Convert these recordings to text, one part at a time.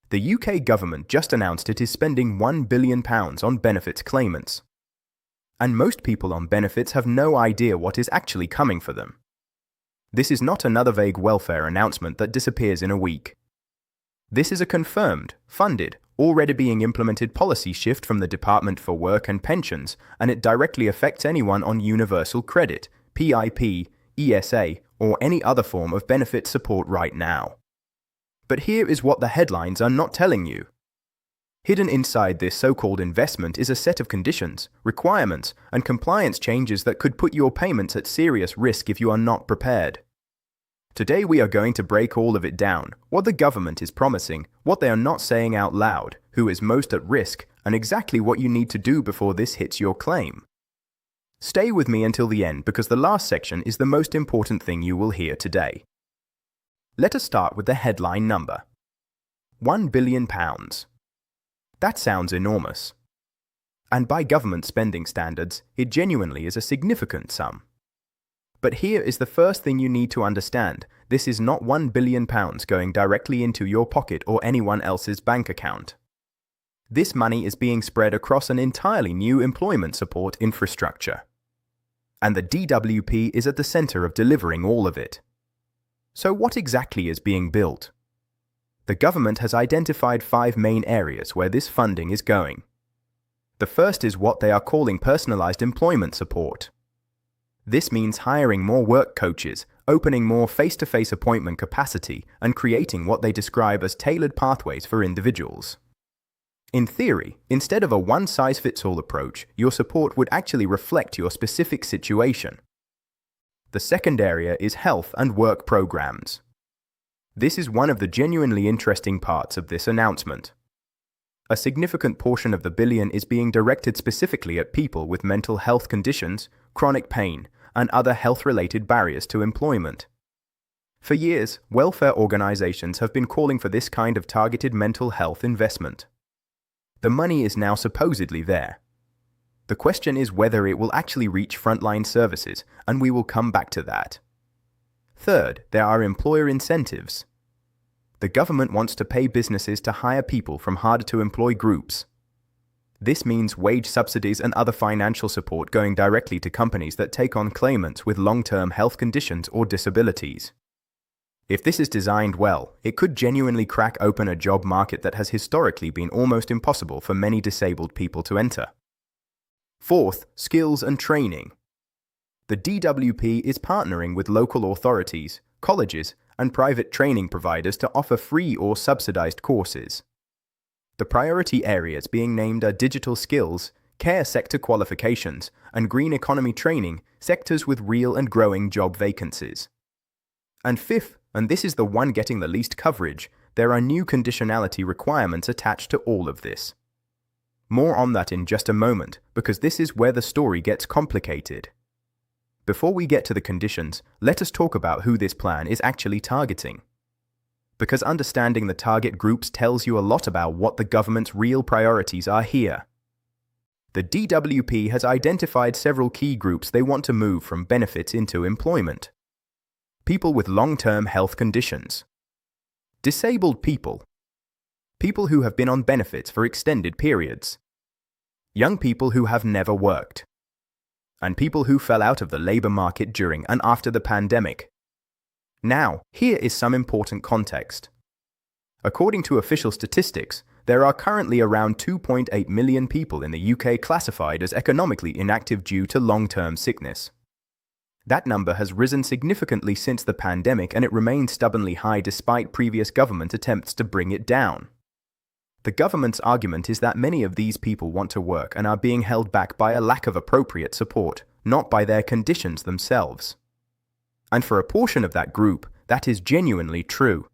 The UK government just announced it is spending £1 billion on benefits claimants. And most people on benefits have no idea what is actually coming for them. This is not another vague welfare announcement that disappears in a week. This is a confirmed, funded, already being implemented policy shift from the Department for Work and Pensions, and it directly affects anyone on universal credit, PIP, ESA, or any other form of benefit support right now. But here is what the headlines are not telling you. Hidden inside this so-called investment is a set of conditions, requirements, and compliance changes that could put your payments at serious risk if you are not prepared. Today we are going to break all of it down, what the government is promising, what they are not saying out loud, who is most at risk, and exactly what you need to do before this hits your claim. Stay with me until the end because the last section is the most important thing you will hear today. Let us start with the headline number. £1 billion. That sounds enormous. And by government spending standards, it genuinely is a significant sum. But here is the first thing you need to understand. This is not £1 billion going directly into your pocket or anyone else's bank account. This money is being spread across an entirely new employment support infrastructure. And the DWP is at the center of delivering all of it. So what exactly is being built? The government has identified 5 main areas where this funding is going. The first is what they are calling personalized employment support. This means hiring more work coaches, opening more face-to-face appointment capacity, and creating what they describe as tailored pathways for individuals. In theory, instead of a one-size-fits-all approach, your support would actually reflect your specific situation. The second area is health and work programs. This is one of the genuinely interesting parts of this announcement. A significant portion of the billion is being directed specifically at people with mental health conditions, chronic pain, and other health-related barriers to employment. For years, welfare organizations have been calling for this kind of targeted mental health investment. The money is now supposedly there. The question is whether it will actually reach frontline services, and we will come back to that. Third, there are employer incentives. The government wants to pay businesses to hire people from harder-to-employ groups. This means wage subsidies and other financial support going directly to companies that take on claimants with long-term health conditions or disabilities. If this is designed well, it could genuinely crack open a job market that has historically been almost impossible for many disabled people to enter. Fourth, skills and training. The DWP is partnering with local authorities, colleges, and private training providers to offer free or subsidized courses. The priority areas being named are digital skills, care sector qualifications, and green economy training, sectors with real and growing job vacancies. And fifth, and this is the one getting the least coverage, there are new conditionality requirements attached to all of this. More on that in just a moment, because this is where the story gets complicated. Before we get to the conditions, let us talk about who this plan is actually targeting. Because understanding the target groups tells you a lot about what the government's real priorities are here. The DWP has identified several key groups they want to move from benefits into employment. People with long-term health conditions. Disabled people. People who have been on benefits for extended periods. Young people who have never worked. And people who fell out of the labor market during and after the pandemic. Now, here is some important context. According to official statistics, there are currently around 2.8 million people in the UK classified as economically inactive due to long-term sickness. That number has risen significantly since the pandemic, and it remains stubbornly high despite previous government attempts to bring it down. The government's argument is that many of these people want to work and are being held back by a lack of appropriate support, not by their conditions themselves. And for a portion of that group, that is genuinely true.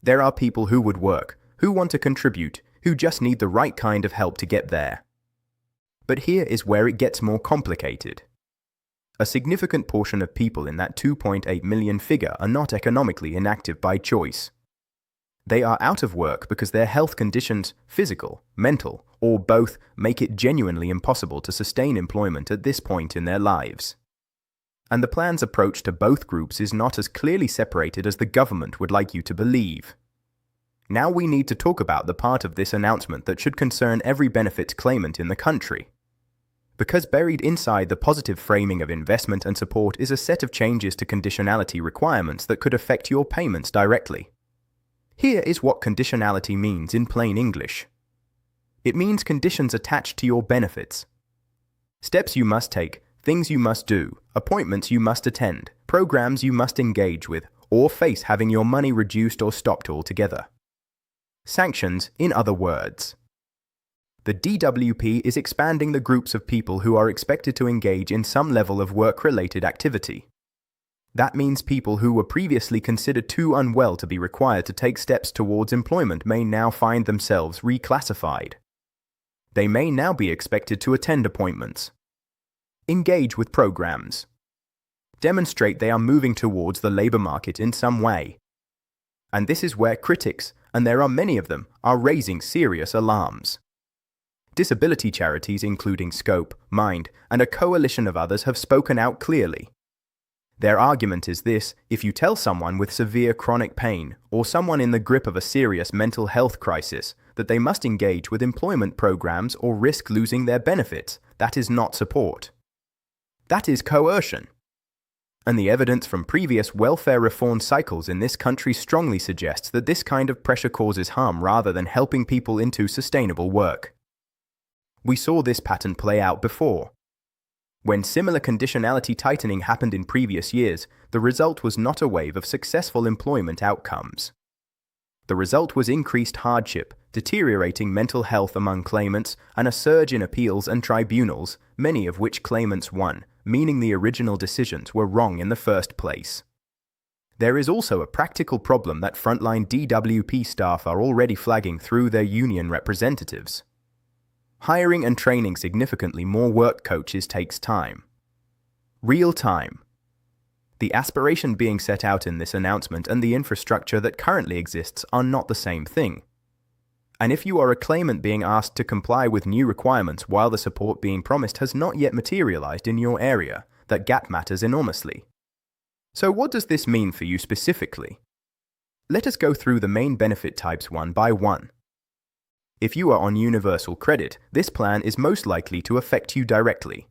There are people who would work, who want to contribute, who just need the right kind of help to get there. But here is where it gets more complicated. A significant portion of people in that 2.8 million figure are not economically inactive by choice. They are out of work because their health conditions, physical, mental, or both, make it genuinely impossible to sustain employment at this point in their lives. And the plan's approach to both groups is not as clearly separated as the government would like you to believe. Now we need to talk about the part of this announcement that should concern every benefits claimant in the country. Because buried inside the positive framing of investment and support is a set of changes to conditionality requirements that could affect your payments directly. Here is what conditionality means in plain English. It means conditions attached to your benefits. Steps you must take, things you must do, appointments you must attend, programs you must engage with, or face having your money reduced or stopped altogether. Sanctions, in other words. The DWP is expanding the groups of people who are expected to engage in some level of work-related activity. That means people who were previously considered too unwell to be required to take steps towards employment may now find themselves reclassified. They may now be expected to attend appointments, engage with programs, demonstrate they are moving towards the labor market in some way. And this is where critics, and there are many of them, are raising serious alarms. Disability charities including Scope, Mind, and a coalition of others have spoken out clearly. Their argument is this: if you tell someone with severe chronic pain or someone in the grip of a serious mental health crisis that they must engage with employment programs or risk losing their benefits, that is not support. That is coercion. And the evidence from previous welfare reform cycles in this country strongly suggests that this kind of pressure causes harm rather than helping people into sustainable work. We saw this pattern play out before. When similar conditionality tightening happened in previous years, the result was not a wave of successful employment outcomes. The result was increased hardship, deteriorating mental health among claimants, and a surge in appeals and tribunals, many of which claimants won, meaning the original decisions were wrong in the first place. There is also a practical problem that frontline DWP staff are already flagging through their union representatives. Hiring and training significantly more work coaches takes time. Real time. The aspiration being set out in this announcement and the infrastructure that currently exists are not the same thing. And if you are a claimant being asked to comply with new requirements while the support being promised has not yet materialized in your area, that gap matters enormously. So what does this mean for you specifically? Let us go through the main benefit types one by one. If you are on universal credit, this plan is most likely to affect you directly.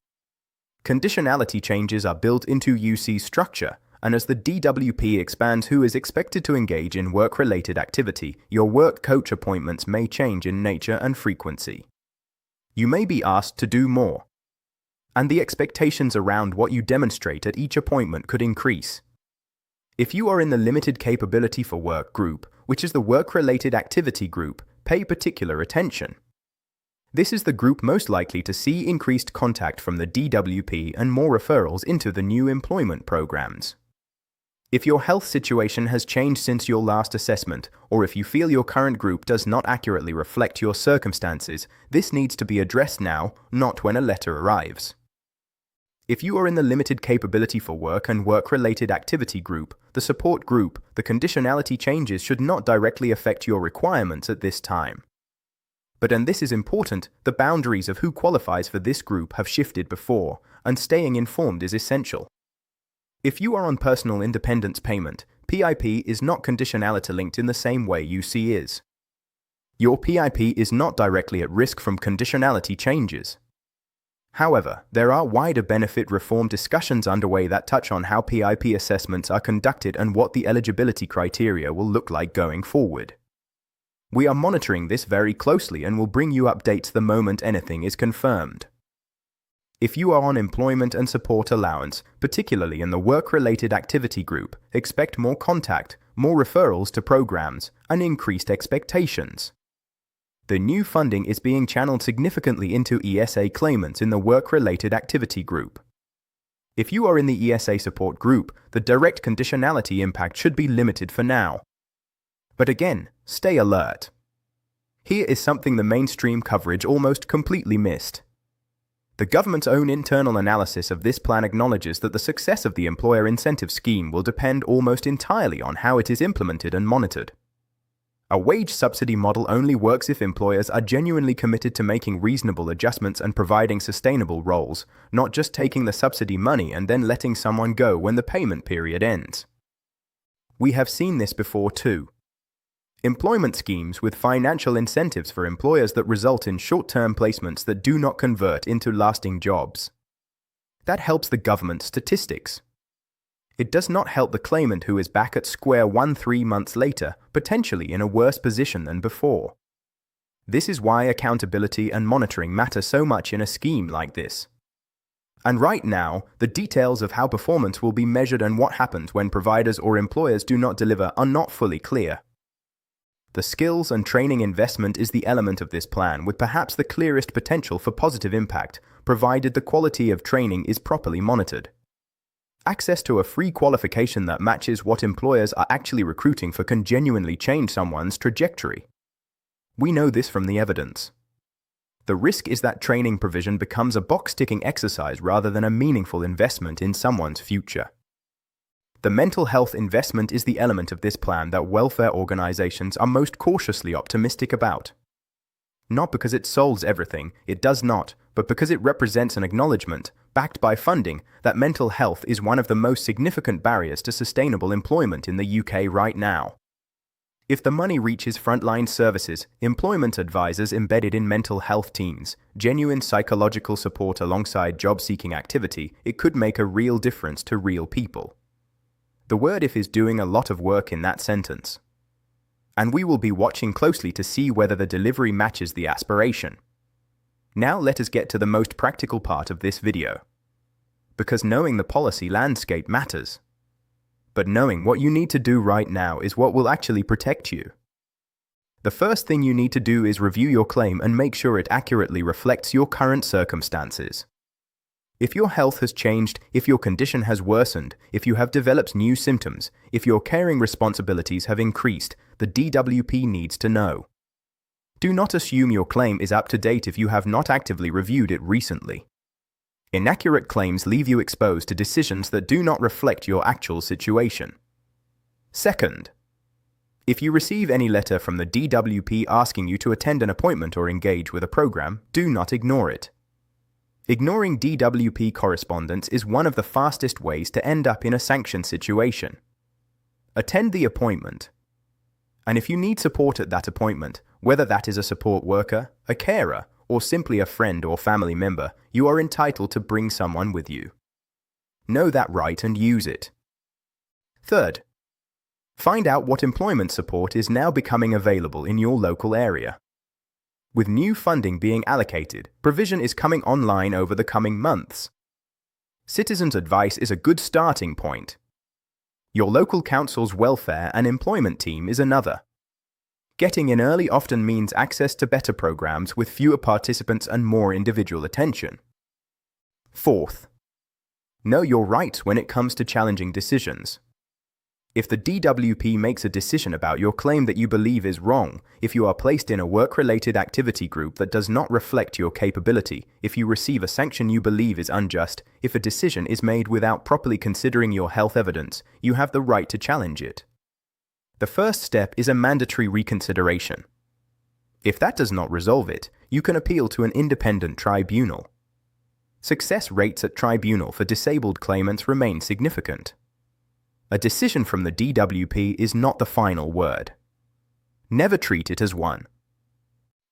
Conditionality changes are built into UC's structure, and as the DWP expands who is expected to engage in work-related activity, your work coach appointments may change in nature and frequency. You may be asked to do more, and the expectations around what you demonstrate at each appointment could increase. If you are in the limited capability for work group, which is the work-related activity group, pay particular attention. This is the group most likely to see increased contact from the DWP and more referrals into the new employment programs. If your health situation has changed since your last assessment, or if you feel your current group does not accurately reflect your circumstances, this needs to be addressed now, not when a letter arrives. If you are in the limited capability for work and work-related activity group, the support group, the conditionality changes should not directly affect your requirements at this time. But and this is important, the boundaries of who qualifies for this group have shifted before, and staying informed is essential. If you are on personal independence payment, PIP is not conditionality linked in the same way UC is. Your PIP is not directly at risk from conditionality changes. However, there are wider benefit reform discussions underway that touch on how PIP assessments are conducted and what the eligibility criteria will look like going forward. We are monitoring this very closely and will bring you updates the moment anything is confirmed. If you are on employment and support allowance, particularly in the work-related activity group, expect more contact, more referrals to programs, and increased expectations. The new funding is being channeled significantly into ESA claimants in the work-related activity group. If you are in the ESA support group, the direct conditionality impact should be limited for now. But again, stay alert. Here is something the mainstream coverage almost completely missed. The government's own internal analysis of this plan acknowledges that the success of the employer incentive scheme will depend almost entirely on how it is implemented and monitored. A wage subsidy model only works if employers are genuinely committed to making reasonable adjustments and providing sustainable roles, not just taking the subsidy money and then letting someone go when the payment period ends. We have seen this before too. Employment schemes with financial incentives for employers that result in short-term placements that do not convert into lasting jobs. That helps the government's statistics. It does not help the claimant who is back at square one 3 months later, potentially in a worse position than before. This is why accountability and monitoring matter so much in a scheme like this. And right now, the details of how performance will be measured and what happens when providers or employers do not deliver are not fully clear. The skills and training investment is the element of this plan with perhaps the clearest potential for positive impact, provided the quality of training is properly monitored. Access to a free qualification that matches what employers are actually recruiting for can genuinely change someone's trajectory. We know this from the evidence. The risk is that training provision becomes a box-ticking exercise rather than a meaningful investment in someone's future. The mental health investment is the element of this plan that welfare organizations are most cautiously optimistic about. Not because it solves everything, it does not, but because it represents an acknowledgement, backed by funding, that mental health is one of the most significant barriers to sustainable employment in the UK right now. If the money reaches frontline services, employment advisors embedded in mental health teams, genuine psychological support alongside job-seeking activity, it could make a real difference to real people. The word "if" is doing a lot of work in that sentence. And we will be watching closely to see whether the delivery matches the aspiration. Now let us get to the most practical part of this video. Because knowing the policy landscape matters. But knowing what you need to do right now is what will actually protect you. The first thing you need to do is review your claim and make sure it accurately reflects your current circumstances. If your health has changed, if your condition has worsened, if you have developed new symptoms, if your caring responsibilities have increased, the DWP needs to know. Do not assume your claim is up to date if you have not actively reviewed it recently. Inaccurate claims leave you exposed to decisions that do not reflect your actual situation. Second, if you receive any letter from the DWP asking you to attend an appointment or engage with a program, do not ignore it. Ignoring DWP correspondence is one of the fastest ways to end up in a sanctioned situation. Attend the appointment. And if you need support at that appointment, whether that is a support worker, a carer, or simply a friend or family member, you are entitled to bring someone with you. Know that right and use it. Third, find out what employment support is now becoming available in your local area. With new funding being allocated, provision is coming online over the coming months. Citizens' advice is a good starting point. Your local council's welfare and employment team is another. Getting in early often means access to better programs with fewer participants and more individual attention. Fourth, know your rights when it comes to challenging decisions. If the DWP makes a decision about your claim that you believe is wrong, if you are placed in a work-related activity group that does not reflect your capability, if you receive a sanction you believe is unjust, if a decision is made without properly considering your health evidence, you have the right to challenge it. The first step is a mandatory reconsideration. If that does not resolve it, you can appeal to an independent tribunal. Success rates at tribunal for disabled claimants remain significant. A decision from the DWP is not the final word. Never treat it as one.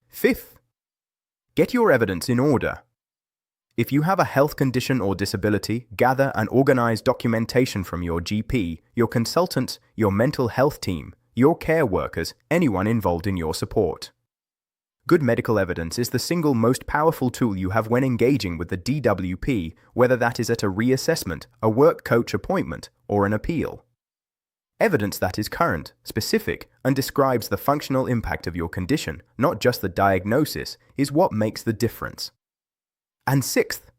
Fifth, get your evidence in order. If you have a health condition or disability, gather and organize documentation from your GP, your consultants, your mental health team, your care workers, anyone involved in your support. Good medical evidence is the single most powerful tool you have when engaging with the DWP, whether that is at a reassessment, a work coach appointment, or an appeal. Evidence that is current, specific, and describes the functional impact of your condition, not just the diagnosis, is what makes the difference. And sixth,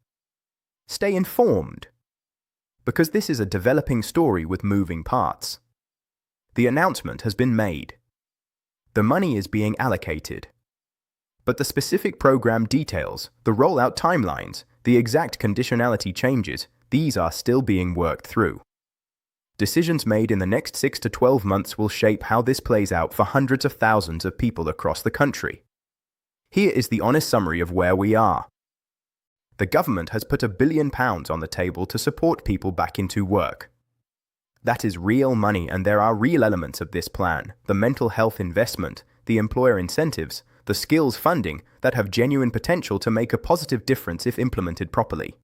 stay informed. Because this is a developing story with moving parts. The announcement has been made. The money is being allocated. But the specific program details, the rollout timelines, the exact conditionality changes, these are still being worked through. Decisions made in the next 6 to 12 months will shape how this plays out for hundreds of thousands of people across the country. Here is the honest summary of where we are. The government has put £1 billion on the table to support people back into work. That is real money, and there are real elements of this plan: the mental health investment, the employer incentives, the skills funding that have genuine potential to make a positive difference if implemented properly.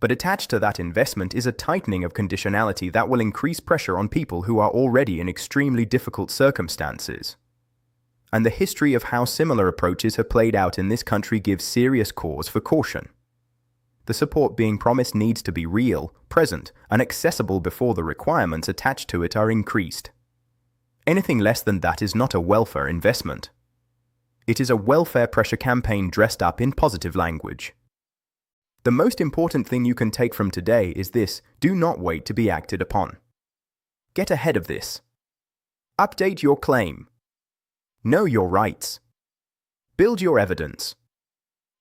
But attached to that investment is a tightening of conditionality that will increase pressure on people who are already in extremely difficult circumstances. And the history of how similar approaches have played out in this country gives serious cause for caution. The support being promised needs to be real, present, and accessible before the requirements attached to it are increased. Anything less than that is not a welfare investment. It is a welfare pressure campaign dressed up in positive language. The most important thing you can take from today is this: do not wait to be acted upon. Get ahead of this. Update your claim. Know your rights. Build your evidence.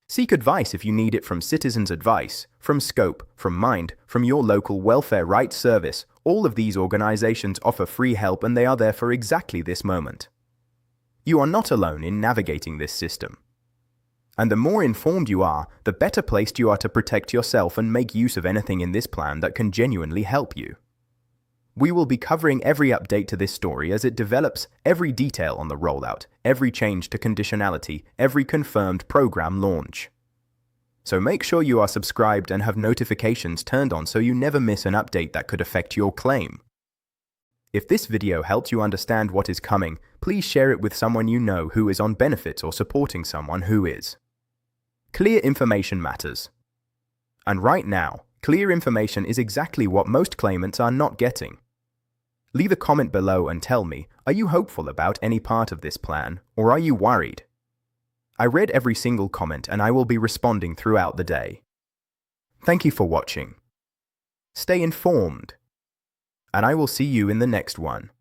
Seek advice if you need it from Citizens Advice, from Scope, from Mind, from your local welfare rights service. All of these organizations offer free help, and they are there for exactly this moment. You are not alone in navigating this system. And the more informed you are, the better placed you are to protect yourself and make use of anything in this plan that can genuinely help you. We will be covering every update to this story as it develops, every detail on the rollout, every change to conditionality, every confirmed program launch. So make sure you are subscribed and have notifications turned on so you never miss an update that could affect your claim. If this video helps you understand what is coming, please share it with someone you know who is on benefits or supporting someone who is. Clear information matters. And right now, clear information is exactly what most claimants are not getting. Leave a comment below and tell me, are you hopeful about any part of this plan, or are you worried? I read every single comment and I will be responding throughout the day. Thank you for watching. Stay informed, and I will see you in the next one.